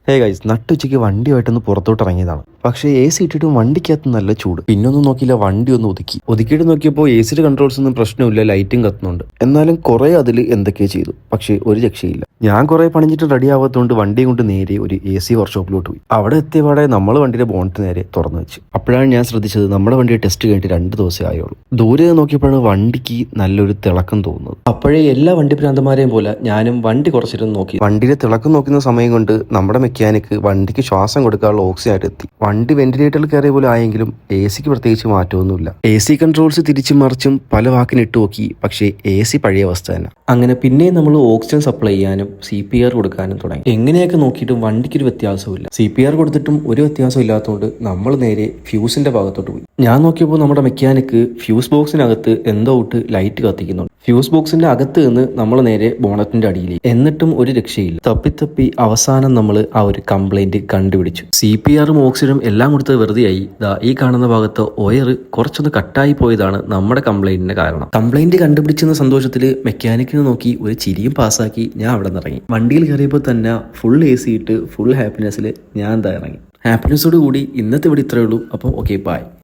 Hey guys, നട്ടുച്ചയ്ക്ക് വണ്ടിയുമായിട്ടൊന്ന് പുറത്തോട്ട് ഇറങ്ങിയതാണ്. പക്ഷേ എ സി ഇട്ടിട്ട് വണ്ടിക്കകത്ത് നല്ല ചൂട്. പിന്നൊന്നും നോക്കിയില്ല, വണ്ടി ഒന്ന് ഒതുക്കിയിട്ട് നോക്കിയപ്പോൾ എ സിയുടെ കൺട്രോൾസ് ഒന്നും പ്രശ്നമില്ല, ലൈറ്റും കത്തുന്നുണ്ട്. എന്നാലും കുറെ അതിൽ എന്തൊക്കെയോ ചെയ്തു, പക്ഷേ ഒരു രക്ഷയില്ല. ഞാൻ കുറെ പണിഞ്ഞിട്ട് റെഡി ആവാത്തതുകൊണ്ട് വണ്ടിയും കൊണ്ട് നേരെ ഒരു എ സി വർക്ക്ഷോപ്പിലോട്ട് പോയി. അവിടെ എത്തിയപാടെ നമ്മൾ വണ്ടിയുടെ ബോണറ്റ് നേരെ തുറന്നു വെച്ച്. അപ്പോഴാണ് ഞാൻ ശ്രദ്ധിച്ചത് നമ്മുടെ വണ്ടിയുടെ ടെസ്റ്റ് കഴിഞ്ഞിട്ട് 2 ദിവസമേ ആയുള്ളൂ. ദൂരെ നോക്കിയപ്പോഴാണ് വണ്ടിക്ക് നല്ലൊരു തിളക്കം തോന്നുന്നത്. അപ്പോഴേ എല്ലാ വണ്ടി ഭ്രാന്തന്മാരെയും പോലെ ഞാനും വണ്ടി കുറച്ചിരുന്ന് നോക്കി. വണ്ടിയുടെ തിളക്കം നോക്കുന്ന സമയം കൊണ്ട് നമ്മുടെ മെക്കാനിക്ക് വണ്ടിക്ക് ശ്വാസം കൊടുക്കാനുള്ള ഓക്സിജൻ ആയിട്ട് എത്തി. വണ്ടി വെന്റിലേറ്ററിൽ കയറിയ പോലെ ആയെങ്കിലും എ സിക്ക് പ്രത്യേകിച്ച് മാറ്റമൊന്നുമില്ല. എ സി കൺട്രോൾസ് തിരിച്ചും മറിച്ചും പല വാക്കിന് ഇട്ട് നോക്കി, പക്ഷേ എ സി പഴയ അവസ്ഥ തന്നെ. അങ്ങനെ പിന്നെയും നമ്മൾ ഓക്സിജൻ സപ്ലൈ ചെയ്യാനും CPR കൊടുക്കാനും തുടങ്ങി. എങ്ങനെയൊക്കെ നോക്കിയിട്ടും വണ്ടിക്കൊരു വ്യത്യാസമില്ല. CPR കൊടുത്തിട്ടും ഒരു വ്യത്യാസം ഇല്ലാത്തതുകൊണ്ട് നമ്മൾ നേരെ ഫ്യൂസിന്റെ ഭാഗത്തോട്ട് പോയി. ഞാൻ നോക്കിയപ്പോൾ നമ്മുടെ മെക്കാനിക്ക് ഫ്യൂസ് ബോക്സിനകത്ത് എന്തോ ഇട്ട് ലൈറ്റ് കത്തിക്കുന്നുണ്ട്. ഫ്യൂസ് ബോക്സിന്റെ അകത്ത് നിന്ന് നമ്മൾ നേരെ ബോണറ്റിന്റെ അടിയിലേക്ക്. എന്നിട്ടും ഒരു രക്ഷയില്ല. തപ്പി അവസാനം നമ്മൾ ആ ഒരു കംപ്ലൈന്റ് കണ്ടുപിടിച്ചു. CPRും ഓക്സിജനും എല്ലാം കൊടുത്തത് വെറുതെയായി. ഈ കാണുന്ന ഭാഗത്ത് ഒയർ കുറച്ചൊന്ന് കട്ടായി പോയതാണ് നമ്മുടെ കംപ്ലൈന്റിന്റെ കാരണം. കംപ്ലൈന്റ് കണ്ടുപിടിച്ചെന്ന സന്തോഷത്തിൽ മെക്കാനിക്കിനെ നോക്കി ഒരു ചിരിയും പാസ്സാക്കി ഞാൻ അവിടെ നിന്ന് ഇറങ്ങി. വണ്ടിയിൽ കയറിയപ്പോൾ തന്നെ ഫുൾ AC ഇട്ട് ഫുൾ ഹാപ്പിനെസ്സിൽ ഞാൻ ഇറങ്ങി. ഹാപ്പിനെസ്സോട് കൂടി ഇന്നത്തെ ഇവിടെ ഇത്രയേ ഉള്ളൂ. അപ്പോൾ ഓക്കെ, ബൈ.